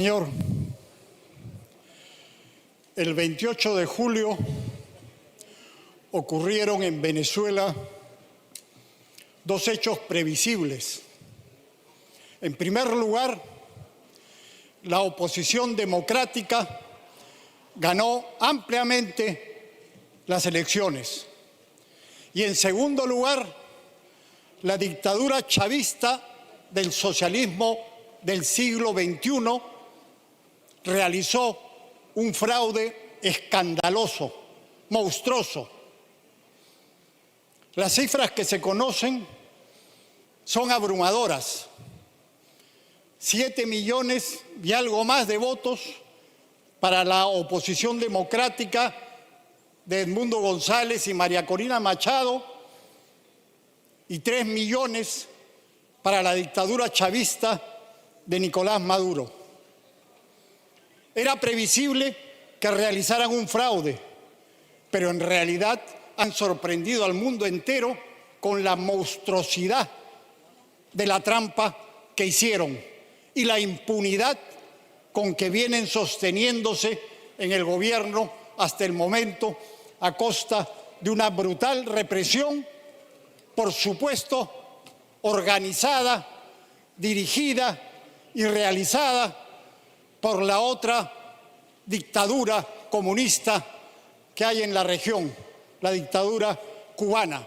Señor, el 28 de julio ocurrieron en Venezuela dos hechos previsibles. En primer lugar, la oposición democrática ganó ampliamente las elecciones. Y en segundo lugar, la dictadura chavista del socialismo del siglo XXI realizó un fraude escandaloso, monstruoso. Las cifras que se conocen son abrumadoras. 7 millones y algo más de votos para la oposición democrática de Edmundo González y María Corina Machado y 3 millones para la dictadura chavista de Nicolás Maduro. Era previsible que realizaran un fraude, pero en realidad han sorprendido al mundo entero con la monstruosidad de la trampa que hicieron y la impunidad con que vienen sosteniéndose en el gobierno hasta el momento a costa de una brutal represión, por supuesto, organizada, dirigida y realizada por la otra dictadura comunista que hay en la región, la dictadura cubana.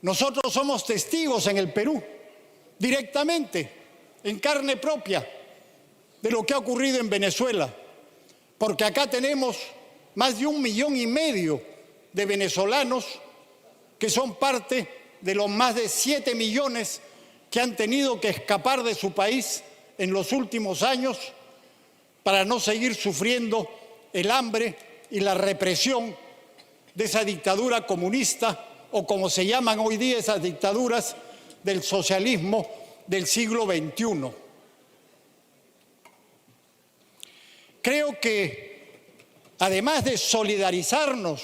Nosotros somos testigos en el Perú, directamente, en carne propia, de lo que ha ocurrido en Venezuela, porque acá tenemos más de 1,5 millones de venezolanos que son parte de los más de 7 millones que han tenido que escapar de su país en los últimos años para no seguir sufriendo el hambre y la represión de esa dictadura comunista, o como se llaman hoy día esas dictaduras del socialismo del siglo XXI. Creo que, además de solidarizarnos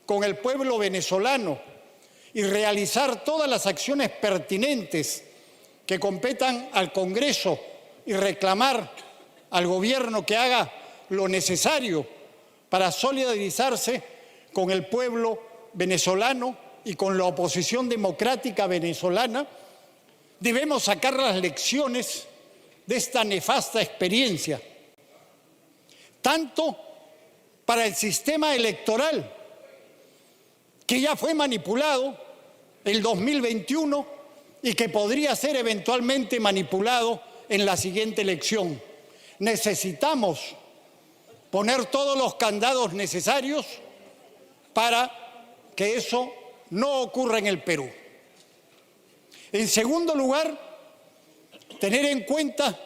con el pueblo venezolano y realizar todas las acciones pertinentes que competan al Congreso y reclamar al gobierno que haga lo necesario para solidarizarse con el pueblo venezolano y con la oposición democrática venezolana, debemos sacar las lecciones de esta nefasta experiencia, tanto para el sistema electoral, que ya fue manipulado el 2021 y que podría ser eventualmente manipulado en la siguiente elección. Necesitamos poner todos los candados necesarios para que eso no ocurra en el Perú. En segundo lugar, tener en cuenta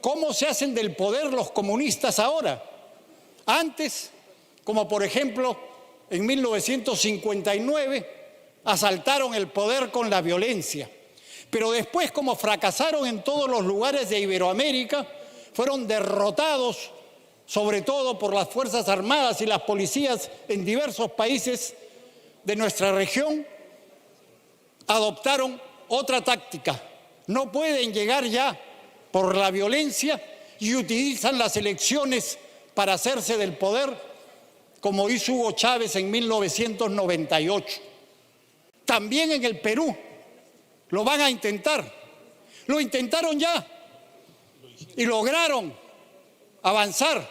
cómo se hacen del poder los comunistas ahora. Antes, como por ejemplo en 1959, asaltaron el poder con la violencia. Pero después, como fracasaron en todos los lugares de Iberoamérica, fueron derrotados, sobre todo por las Fuerzas Armadas y las policías en diversos países de nuestra región, adoptaron otra táctica. No pueden llegar ya por la violencia y utilizan las elecciones para hacerse del poder, como hizo Hugo Chávez en 1998. También en el Perú lo van a intentar. Lo intentaron ya y lograron avanzar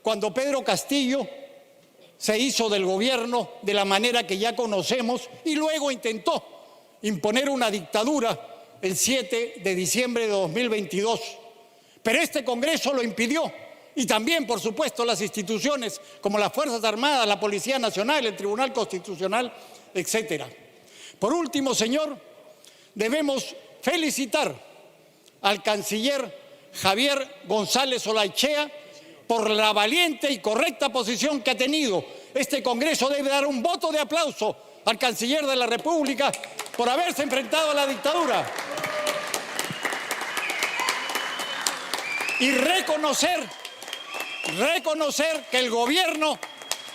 cuando Pedro Castillo se hizo del gobierno de la manera que ya conocemos y luego intentó imponer una dictadura el 7 de diciembre de 2022. Pero este Congreso lo impidió y también, por supuesto, las instituciones como las Fuerzas Armadas, la Policía Nacional, el Tribunal Constitucional, etcétera. Por último, señor, debemos felicitar al canciller Javier González Olaichea por la valiente y correcta posición que ha tenido. Este Congreso debe dar un voto de aplauso al canciller de la República por haberse enfrentado a la dictadura y reconocer que el gobierno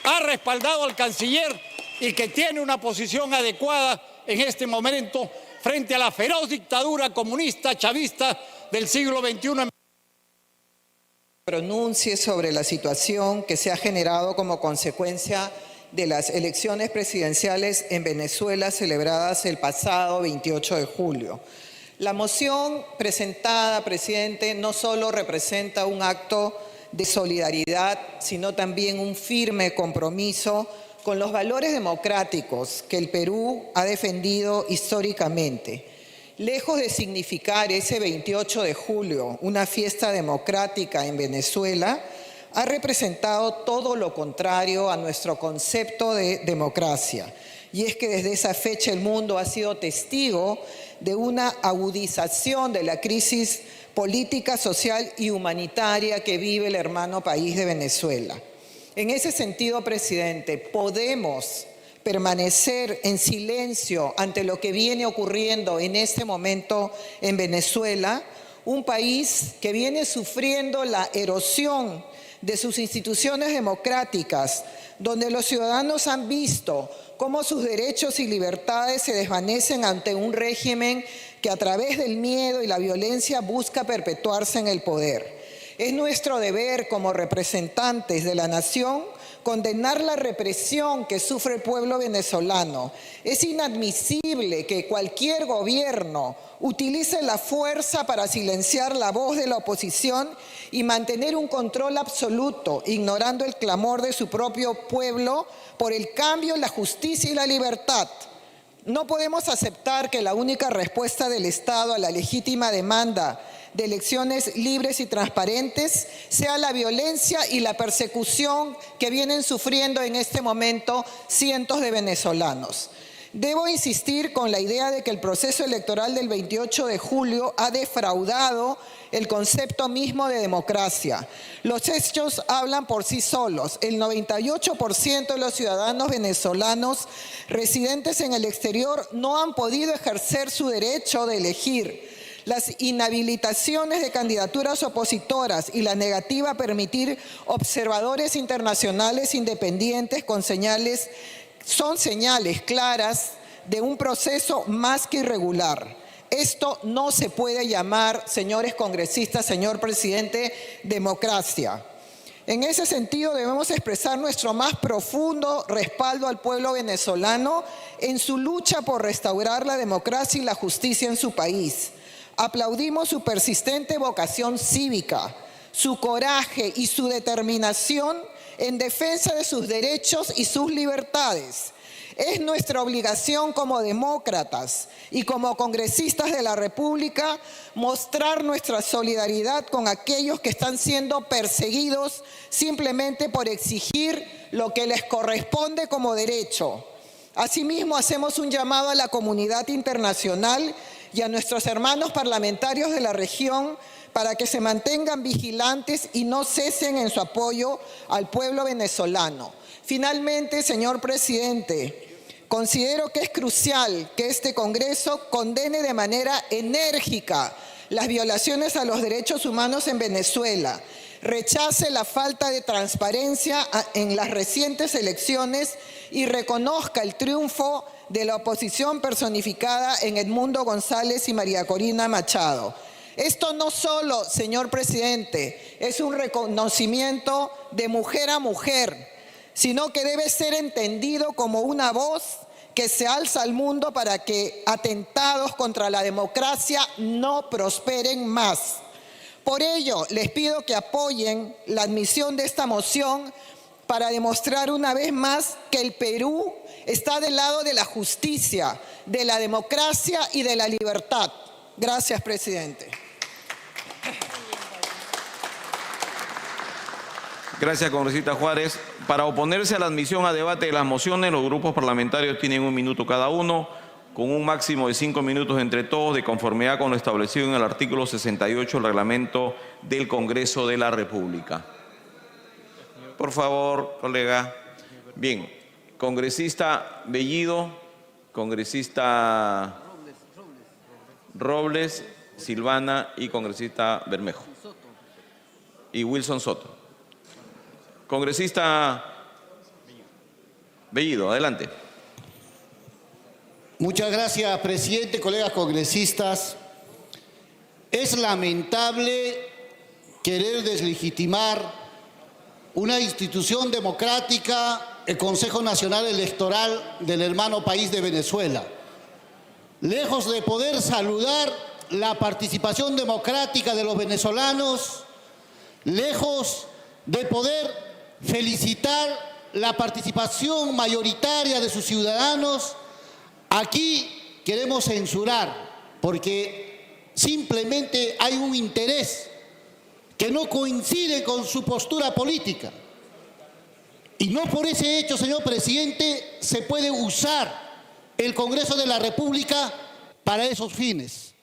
ha respaldado al canciller y que tiene una posición adecuada en este momento frente a la feroz dictadura comunista chavista del siglo XXI. Pronuncie sobre la situación que se ha generado como consecuencia de las elecciones presidenciales en Venezuela celebradas el pasado 28 de julio. La moción presentada, presidente, no solo representa un acto de solidaridad, sino también un firme compromiso con los valores democráticos que el Perú ha defendido históricamente. Lejos de significar ese 28 de julio una fiesta democrática en Venezuela, ha representado todo lo contrario a nuestro concepto de democracia. Y es que desde esa fecha el mundo ha sido testigo de una agudización de la crisis política, social y humanitaria que vive el hermano país de Venezuela. En ese sentido, presidente, podemos permanecer en silencio ante lo que viene ocurriendo en este momento en Venezuela, un país que viene sufriendo la erosión de sus instituciones democráticas, donde los ciudadanos han visto cómo sus derechos y libertades se desvanecen ante un régimen que a través del miedo y la violencia busca perpetuarse en el poder. Es nuestro deber como representantes de la nación condenar la represión que sufre el pueblo venezolano. Es inadmisible que cualquier gobierno utilice la fuerza para silenciar la voz de la oposición y mantener un control absoluto, ignorando el clamor de su propio pueblo por el cambio, la justicia y la libertad. No podemos aceptar que la única respuesta del Estado a la legítima demanda de elecciones libres y transparentes sea la violencia y la persecución que vienen sufriendo en este momento cientos de venezolanos. Debo insistir con la idea de que el proceso electoral del 28 de julio ha defraudado el concepto mismo de democracia. Los hechos hablan por sí solos. El 98% de los ciudadanos venezolanos residentes en el exterior no han podido ejercer su derecho de elegir. Las inhabilitaciones de candidaturas opositoras y la negativa a permitir observadores internacionales independientes son señales claras de un proceso más que irregular. Esto no se puede llamar, señores congresistas, señor presidente, democracia. En ese sentido, debemos expresar nuestro más profundo respaldo al pueblo venezolano en su lucha por restaurar la democracia y la justicia en su país. Aplaudimos su persistente vocación cívica, su coraje y su determinación en defensa de sus derechos y sus libertades. Es nuestra obligación como demócratas y como congresistas de la República mostrar nuestra solidaridad con aquellos que están siendo perseguidos simplemente por exigir lo que les corresponde como derecho. Asimismo, hacemos un llamado a la comunidad internacional y a nuestros hermanos parlamentarios de la región para que se mantengan vigilantes y no cesen en su apoyo al pueblo venezolano. Finalmente, señor presidente, considero que es crucial que este Congreso condene de manera enérgica las violaciones a los derechos humanos en Venezuela, rechace la falta de transparencia en las recientes elecciones y reconozca el triunfo de la oposición personificada en Edmundo González y María Corina Machado. Esto no solo, señor presidente, es un reconocimiento de mujer a mujer, sino que debe ser entendido como una voz que se alza al mundo para que atentados contra la democracia no prosperen más. Por ello, les pido que apoyen la admisión de esta moción para demostrar una vez más que el Perú está del lado de la justicia, de la democracia y de la libertad. Gracias, presidente. Gracias, congresista Juárez. Para oponerse a la admisión a debate de las mociones, los grupos parlamentarios tienen 1 minuto cada uno, con un máximo de 5 minutos entre todos, de conformidad con lo establecido en el artículo 68 del reglamento del Congreso de la República. Por favor, colega. Bien, congresista Bellido, congresista Robles, Silvana y congresista Bermejo. Y Wilson Soto. Congresista Bellido, adelante. Muchas gracias, presidente, colegas congresistas. Es lamentable querer deslegitimar una institución democrática, el Consejo Nacional Electoral del hermano país de Venezuela. Lejos de poder saludar la participación democrática de los venezolanos, lejos de poder felicitar la participación mayoritaria de sus ciudadanos, aquí queremos censurar porque simplemente hay un interés que no coincide con su postura política. Y no por ese hecho, señor presidente, se puede usar el Congreso de la República para esos fines.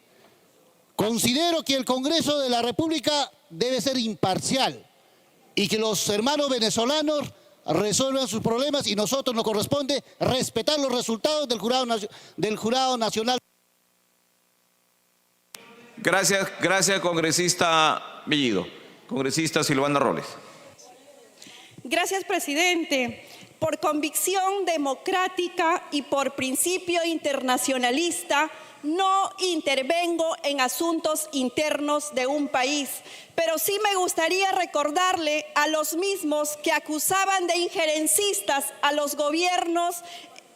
Considero que el Congreso de la República debe ser imparcial y que los hermanos venezolanos resuelvan sus problemas y nosotros nos corresponde respetar los resultados del Jurado Nacional. Gracias, congresista Bellido. Congresista Silvana Robles. Gracias, presidente. Por convicción democrática y por principio internacionalista, no intervengo en asuntos internos de un país, pero sí me gustaría recordarle a los mismos que acusaban de injerencistas a los gobiernos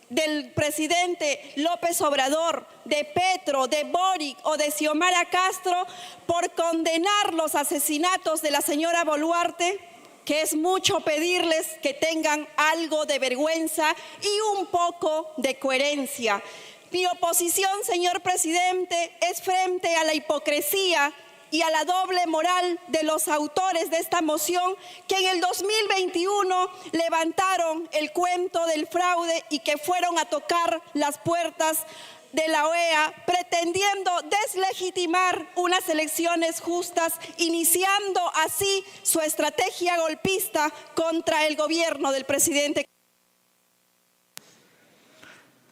del presidente López Obrador, de Petro, de Boric o de Xiomara Castro por condenar los asesinatos de la señora Boluarte, que es mucho pedirles que tengan algo de vergüenza y un poco de coherencia. Mi oposición, señor presidente, es frente a la hipocresía y a la doble moral de los autores de esta moción que en el 2021 levantaron el cuento del fraude y que fueron a tocar las puertas de la OEA pretendiendo deslegitimar unas elecciones justas, iniciando así su estrategia golpista contra el gobierno del presidente.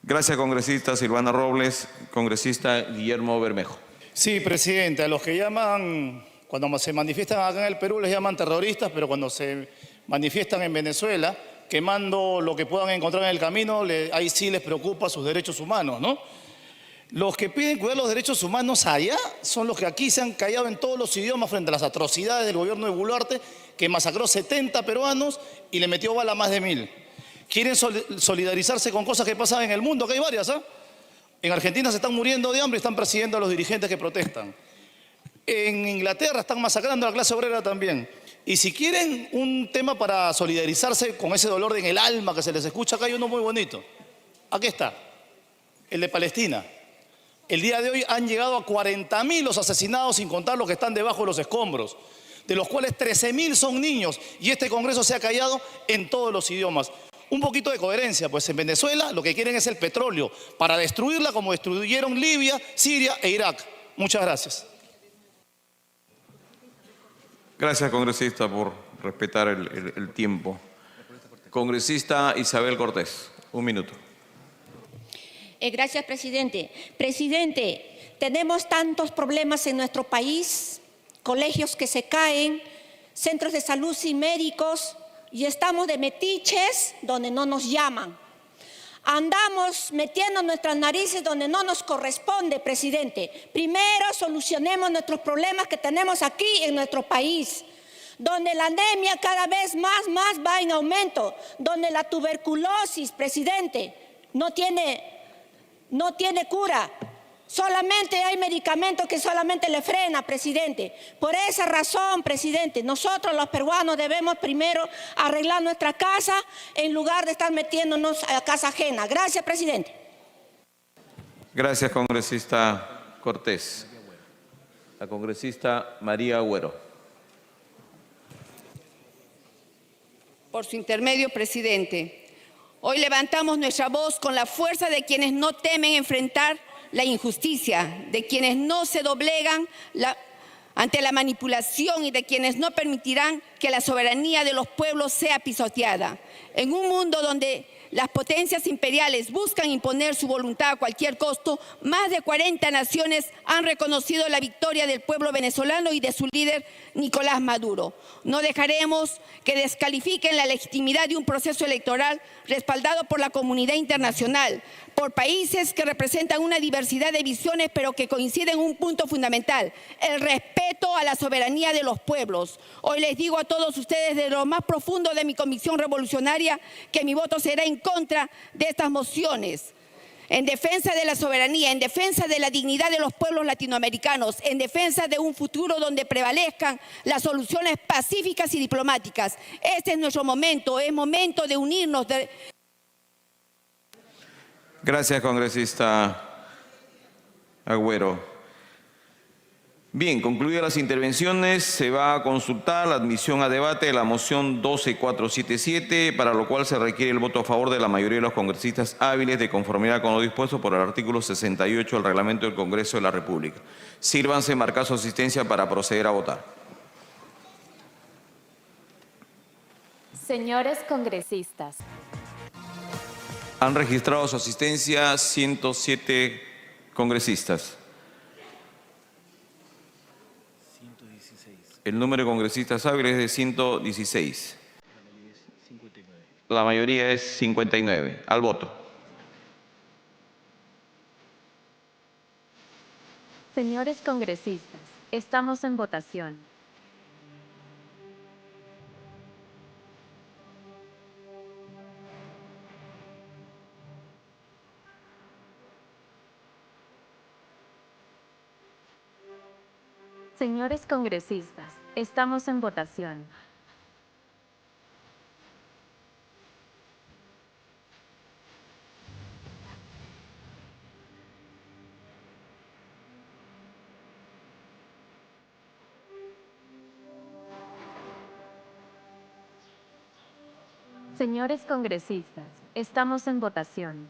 Gracias, congresista Silvana Robles. Congresista Guillermo Bermejo. Sí, presidente, a los que llaman, cuando se manifiestan acá en el Perú les llaman terroristas, pero cuando se manifiestan en Venezuela, quemando lo que puedan encontrar en el camino, ahí sí les preocupa sus derechos humanos, ¿no? Los que piden cuidar los derechos humanos allá son los que aquí se han callado en todos los idiomas frente a las atrocidades del gobierno de Boluarte, que masacró 70 peruanos y le metió bala a más de 1000. Quieren solidarizarse con cosas que pasan en el mundo, que hay varias, ¿ah? En Argentina se están muriendo de hambre y están persiguiendo a los dirigentes que protestan. En Inglaterra están masacrando a la clase obrera también. Y si quieren un tema para solidarizarse con ese dolor en el alma que se les escucha, acá hay uno muy bonito. Aquí está, el de Palestina. El día de hoy han llegado a 40.000 los asesinados, sin contar los que están debajo de los escombros, de los cuales 13.000 son niños. Y este Congreso se ha callado en todos los idiomas. Un poquito de coherencia, pues en Venezuela lo que quieren es el petróleo para destruirla como destruyeron Libia, Siria e Irak. Muchas gracias. Gracias, congresista, por respetar el tiempo. Congresista Isabel Cortés, 1 minuto. Gracias, presidente. Presidente, tenemos tantos problemas en nuestro país, colegios que se caen, centros de salud sin médicos, y estamos de metiches donde no nos llaman. Andamos metiendo nuestras narices donde no nos corresponde, presidente. Primero solucionemos nuestros problemas que tenemos aquí en nuestro país, donde la anemia cada vez más va en aumento, donde la tuberculosis, presidente, no tiene cura. Solamente hay medicamentos que solamente le frena, presidente. Por esa razón, presidente, nosotros los peruanos debemos primero arreglar nuestra casa en lugar de estar metiéndonos a la casa ajena. Gracias, presidente. Gracias, congresista Cortés. La congresista María Agüero. Por su intermedio, presidente, hoy levantamos nuestra voz con la fuerza de quienes no temen enfrentar la injusticia, de quienes no se doblegan ante la manipulación y de quienes no permitirán que la soberanía de los pueblos sea pisoteada. En un mundo donde las potencias imperiales buscan imponer su voluntad a cualquier costo, más de 40 naciones han reconocido la victoria del pueblo venezolano y de su líder Nicolás Maduro. No dejaremos que descalifiquen la legitimidad de un proceso electoral respaldado por la comunidad internacional, por países que representan una diversidad de visiones, pero que coinciden en un punto fundamental: el respeto a la soberanía de los pueblos. Hoy les digo a todos ustedes, de lo más profundo de mi convicción revolucionaria, que mi voto será en contra de estas mociones, en defensa de la soberanía, en defensa de la dignidad de los pueblos latinoamericanos, en defensa de un futuro donde prevalezcan las soluciones pacíficas y diplomáticas. Este es nuestro momento, es momento de unirnos. Gracias, congresista Agüero. Bien, concluidas las intervenciones, se va a consultar la admisión a debate de la moción 12477, para lo cual se requiere el voto a favor de la mayoría de los congresistas hábiles, de conformidad con lo dispuesto por el artículo 68 del Reglamento del Congreso de la República. Sírvanse marcar su asistencia para proceder a votar. Señores congresistas. Han registrado su asistencia 107 congresistas. El número de congresistas hábiles es de 116. La mayoría es 59. Al voto. Señores congresistas, estamos en votación. Señores congresistas, estamos en votación. Señores congresistas, estamos en votación.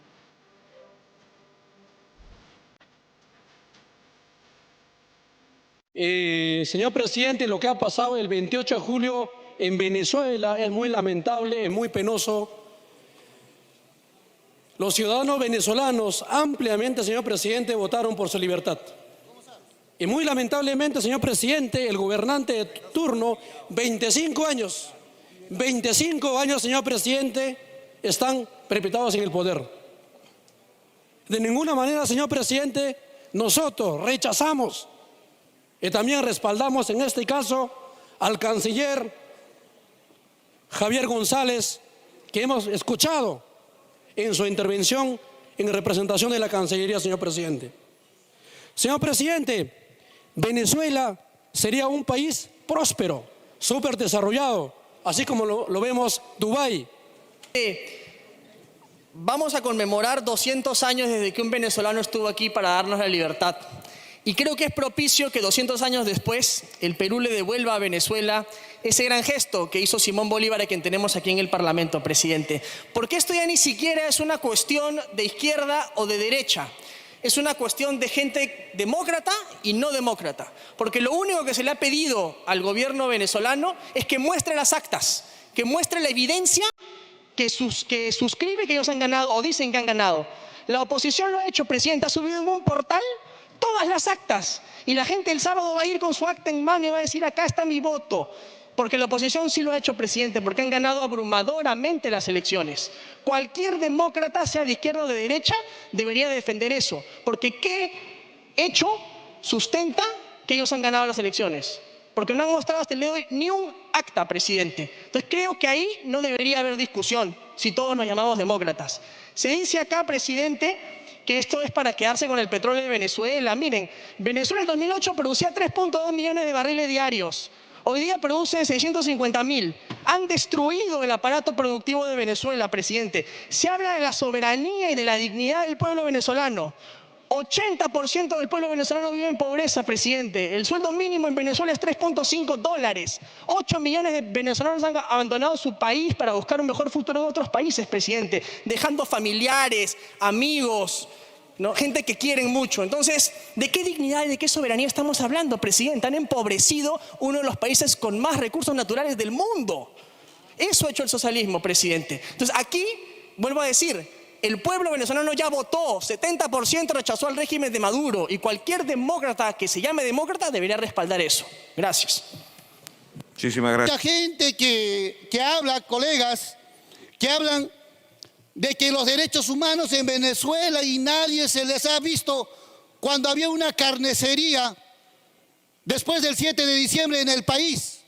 Señor presidente, lo que ha pasado el 28 de julio en Venezuela es muy lamentable, es muy penoso. Los ciudadanos venezolanos ampliamente, señor presidente, votaron por su libertad. Y muy lamentablemente, señor presidente, el gobernante de turno, 25 años, señor presidente, están perpetuados en el poder. De ninguna manera, señor presidente, nosotros rechazamos y también respaldamos en este caso al canciller Javier González, que hemos escuchado en su intervención en representación de la Cancillería, señor presidente. Señor presidente, Venezuela sería un país próspero, súper desarrollado, así como lo vemos Dubái. Vamos a conmemorar 200 años desde que un venezolano estuvo aquí para darnos la libertad. Y creo que es propicio que 200 años después el Perú le devuelva a Venezuela ese gran gesto que hizo Simón Bolívar, a quien tenemos aquí en el Parlamento, presidente. Porque esto ya ni siquiera es una cuestión de izquierda o de derecha. Es una cuestión de gente demócrata y no demócrata. Porque lo único que se le ha pedido al gobierno venezolano es que muestre las actas, que muestre la evidencia que suscribe que ellos han ganado o dicen que han ganado. La oposición lo ha hecho, presidente, ha subido en un portal todas las actas, y la gente el sábado va a ir con su acta en mano y va a decir: acá está mi voto, porque la oposición sí lo ha hecho, presidente, porque han ganado abrumadoramente las elecciones. Cualquier demócrata, sea de izquierda o de derecha, debería defender eso, porque ¿qué hecho sustenta que ellos han ganado las elecciones? Porque no han mostrado hasta el día de hoy ni un acta, presidente. Entonces creo que ahí no debería haber discusión, si todos nos llamamos demócratas. Se dice acá, presidente, que esto es para quedarse con el petróleo de Venezuela. Miren, Venezuela en 2008 producía 3.2 millones de barriles diarios. Hoy día produce 650.000. Han destruido el aparato productivo de Venezuela, presidente. Se habla de la soberanía y de la dignidad del pueblo venezolano. 80% del pueblo venezolano vive en pobreza, presidente. El sueldo mínimo en Venezuela es $3.5. 8 millones de venezolanos han abandonado su país para buscar un mejor futuro en otros países, presidente, dejando familiares, amigos, ¿no? Gente que quieren mucho. Entonces, ¿de qué dignidad y de qué soberanía estamos hablando, presidente? Han empobrecido uno de los países con más recursos naturales del mundo. Eso ha hecho el socialismo, presidente. Entonces, aquí vuelvo a decir, el pueblo venezolano ya votó, 70% rechazó al régimen de Maduro y cualquier demócrata que se llame demócrata debería respaldar eso. Gracias. Muchísimas gracias. Mucha gente que habla, colegas, que hablan de que los derechos humanos en Venezuela y nadie se les ha visto cuando había una carnicería después del 7 de diciembre en el país,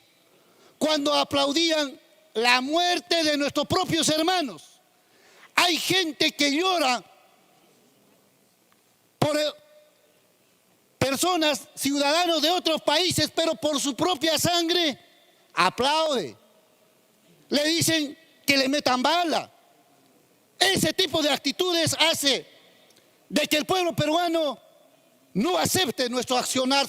cuando aplaudían la muerte de nuestros propios hermanos. Hay gente que llora por personas, ciudadanos de otros países, pero por su propia sangre aplaude. Le dicen que le metan bala. Ese tipo de actitudes hace de que el pueblo peruano no acepte nuestro accionar.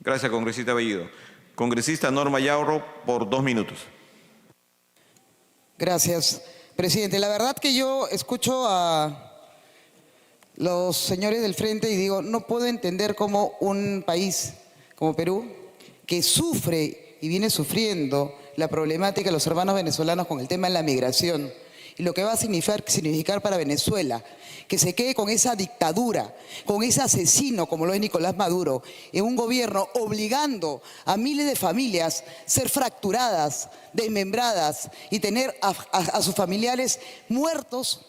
Gracias, congresista Bellido. Congresista Norma Yauro, por 2 minutos. Gracias, presidente. La verdad que yo escucho a los señores del frente y digo, no puedo entender cómo un país como Perú, que sufre y viene sufriendo la problemática de los hermanos venezolanos con el tema de la migración y lo que va a significar para Venezuela, que se quede con esa dictadura, con ese asesino como lo es Nicolás Maduro, en un gobierno obligando a miles de familias a ser fracturadas, desmembradas y tener a sus familiares muertos.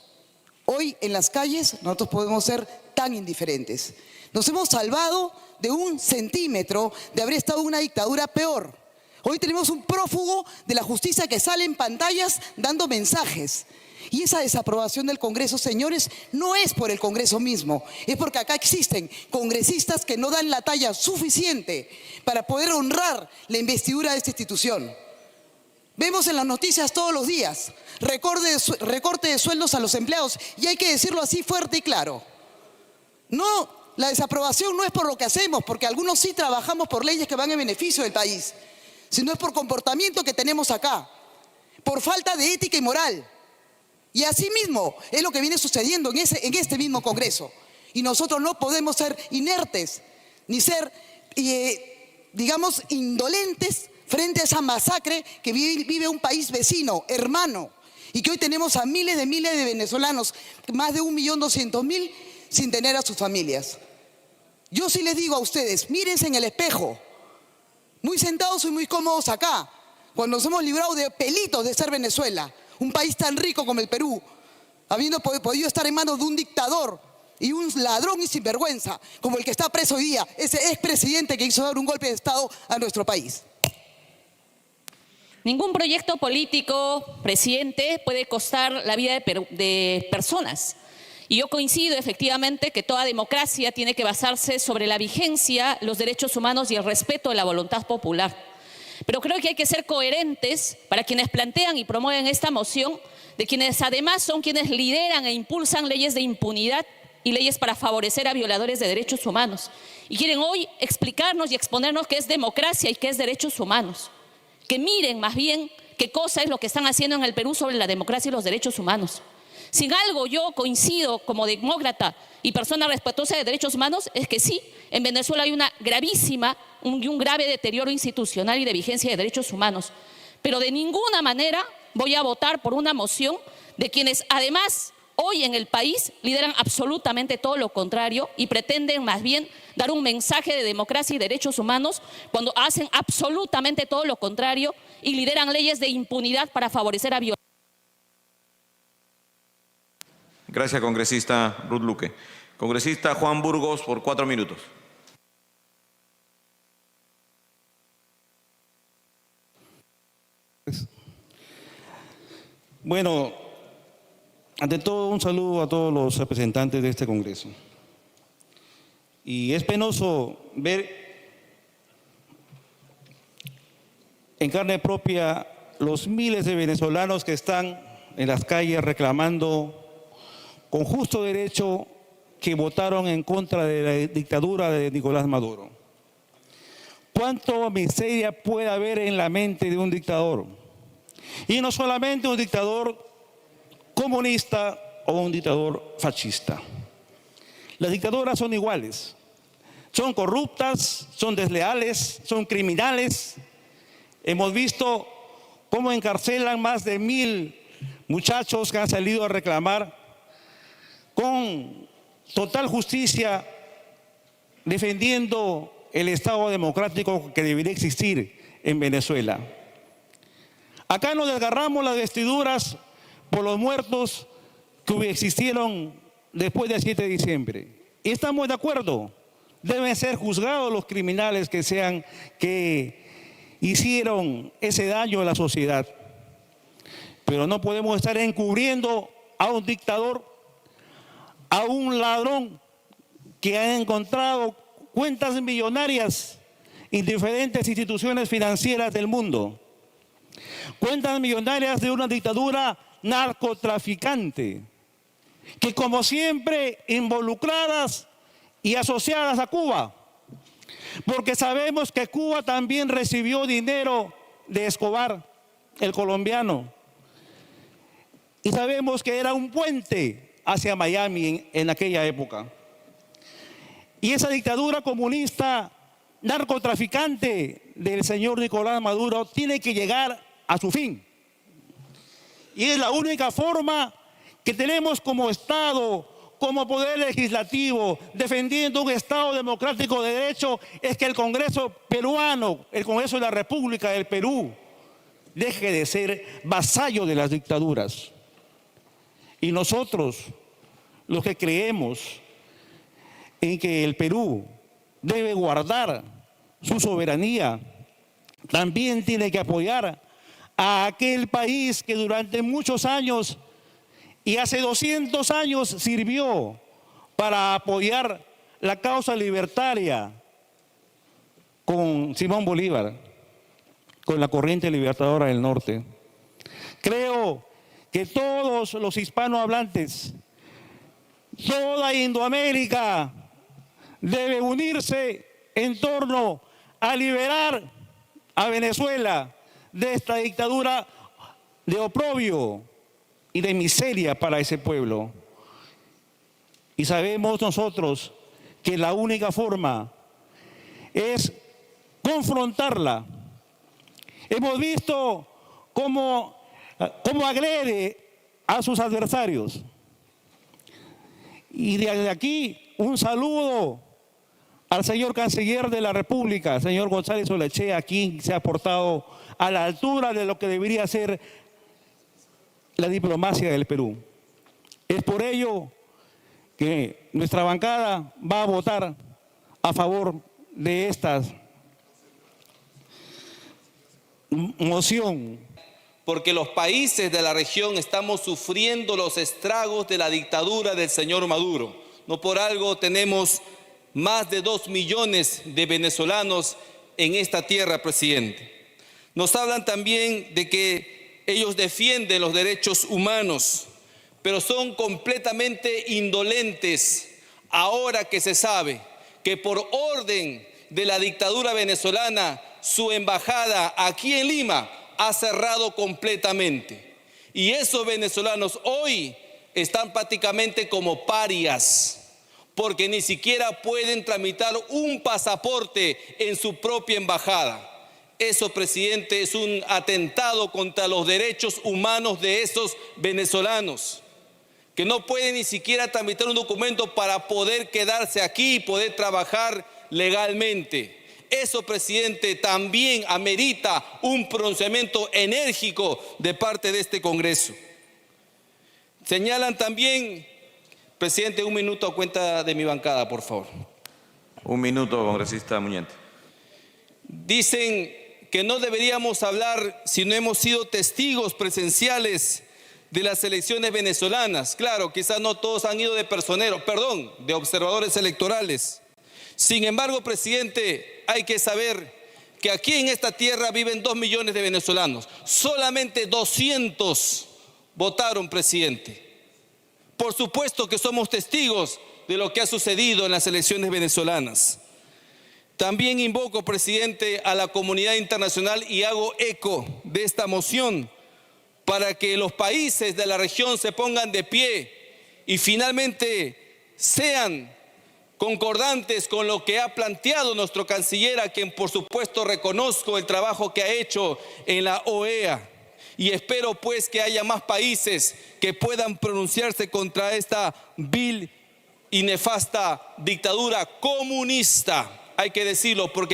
Hoy en las calles nosotros podemos ser tan indiferentes. Nos hemos salvado de 1 centímetro de haber estado en una dictadura peor. Hoy tenemos un prófugo de la justicia que sale en pantallas dando mensajes. Y esa desaprobación del Congreso, señores, no es por el Congreso mismo, es porque acá existen congresistas que no dan la talla suficiente para poder honrar la investidura de esta institución. Vemos en las noticias todos los días recorte de sueldos a los empleados, y hay que decirlo así fuerte y claro. No, la desaprobación no es por lo que hacemos, porque algunos sí trabajamos por leyes que van en beneficio del país, sino es por comportamiento que tenemos acá, por falta de ética y moral. Y así mismo es lo que viene sucediendo en este mismo Congreso. Y nosotros no podemos ser inertes, ni ser, digamos, indolentes frente a esa masacre que vive un país vecino, hermano, y que hoy tenemos a miles de venezolanos, más de 1.200.000, sin tener a sus familias. Yo sí les digo a ustedes, mírense en el espejo, muy sentados y muy cómodos acá, cuando nos hemos librado de pelitos de ser Venezuela, un país tan rico como el Perú, habiendo podido estar en manos de un dictador y un ladrón y sinvergüenza como el que está preso hoy día, ese expresidente que hizo dar un golpe de Estado a nuestro país. Ningún proyecto político, presidente, puede costar la vida de personas. Y yo coincido efectivamente que toda democracia tiene que basarse sobre la vigencia, los derechos humanos y el respeto de la voluntad popular. Pero creo que hay que ser coherentes para quienes plantean y promueven esta moción, de quienes además son quienes lideran e impulsan leyes de impunidad y leyes para favorecer a violadores de derechos humanos. Y quieren hoy explicarnos y exponernos qué es democracia y qué es derechos humanos. Que miren más bien qué cosa es lo que están haciendo en el Perú sobre la democracia y los derechos humanos. Sin algo yo coincido como demócrata y persona respetuosa de derechos humanos, es que sí, en Venezuela hay una gravísima y un grave deterioro institucional y de vigencia de derechos humanos. Pero de ninguna manera voy a votar por una moción de quienes además hoy en el país lideran absolutamente todo lo contrario y pretenden más bien dar un mensaje de democracia y derechos humanos cuando hacen absolutamente todo lo contrario y lideran leyes de impunidad para favorecer a violadores. Gracias, congresista Ruth Luque. Congresista Juan Burgos, por 4 minutos. Bueno, ante todo un saludo a todos los representantes de este Congreso. Y es penoso ver en carne propia los miles de venezolanos que están en las calles reclamando con justo derecho que votaron en contra de la dictadura de Nicolás Maduro. ¿Cuánto miseria puede haber en la mente de un dictador? Y no solamente un dictador comunista o un dictador fascista. Las dictaduras son iguales. Son corruptas, son desleales, son criminales. Hemos visto cómo encarcelan más de 1000 muchachos que han salido a reclamar con total justicia, defendiendo el Estado democrático que debería existir en Venezuela. Acá nos desgarramos las vestiduras por los muertos que existieron después del 7 de diciembre. Y estamos de acuerdo, deben ser juzgados los criminales que hicieron ese daño a la sociedad. Pero no podemos estar encubriendo a un dictador, a un ladrón que ha encontrado cuentas millonarias en diferentes instituciones financieras del mundo. Cuentas millonarias de una dictadura narcotraficante, que como siempre involucradas y asociadas a Cuba, porque sabemos que Cuba también recibió dinero de Escobar, el colombiano, y sabemos que era un puente hacia Miami en aquella época. Y esa dictadura comunista narcotraficante del señor Nicolás Maduro tiene que llegar a su fin. Y es la única forma que tenemos como Estado, como poder legislativo, defendiendo un Estado democrático de derecho, es que el Congreso peruano, el Congreso de la República del Perú, deje de ser vasallo de las dictaduras. Y nosotros, los que creemos en que el Perú debe guardar su soberanía, también tiene que apoyar a aquel país que durante muchos años y hace 200 años sirvió para apoyar la causa libertaria con Simón Bolívar, con la corriente libertadora del norte. Creo que todos los hispanohablantes, toda Indoamérica debe unirse en torno a liberar a Venezuela de esta dictadura de oprobio y de miseria para ese pueblo. Y sabemos nosotros que la única forma es confrontarla. Hemos visto cómo agrede a sus adversarios. Y desde aquí un saludo al señor canciller de la República, señor González Olaechea, quien se ha portado a la altura de lo que debería ser la diplomacia del Perú. Es por ello que nuestra bancada va a votar a favor de esta moción. Porque los países de la región estamos sufriendo los estragos de la dictadura del señor Maduro. No por algo tenemos más de 2 millones de venezolanos en esta tierra, presidente. Nos hablan también de que ellos defienden los derechos humanos, pero son completamente indolentes ahora que se sabe que por orden de la dictadura venezolana su embajada aquí en Lima ha cerrado completamente. Y esos venezolanos hoy están prácticamente como parias, porque ni siquiera pueden tramitar un pasaporte en su propia embajada. Eso, presidente, es un atentado contra los derechos humanos de esos venezolanos, que no pueden ni siquiera tramitar un documento para poder quedarse aquí y poder trabajar legalmente. Eso, presidente, también amerita un pronunciamiento enérgico de parte de este Congreso. Señalan también, presidente, 1 minuto a cuenta de mi bancada, por favor. 1 minuto, congresista Muñante. Dicen que no deberíamos hablar si no hemos sido testigos presenciales de las elecciones venezolanas. Claro, quizás no todos han ido de de observadores electorales. Sin embargo, presidente, hay que saber que aquí en esta tierra viven 2 millones de venezolanos. Solamente 200 votaron, presidente. Por supuesto que somos testigos de lo que ha sucedido en las elecciones venezolanas. También invoco, presidente, a la comunidad internacional y hago eco de esta moción para que los países de la región se pongan de pie y finalmente sean concordantes con lo que ha planteado nuestro canciller, a quien por supuesto reconozco el trabajo que ha hecho en la OEA. Y espero pues que haya más países que puedan pronunciarse contra esta vil y nefasta dictadura comunista. Hay que decirlo, porque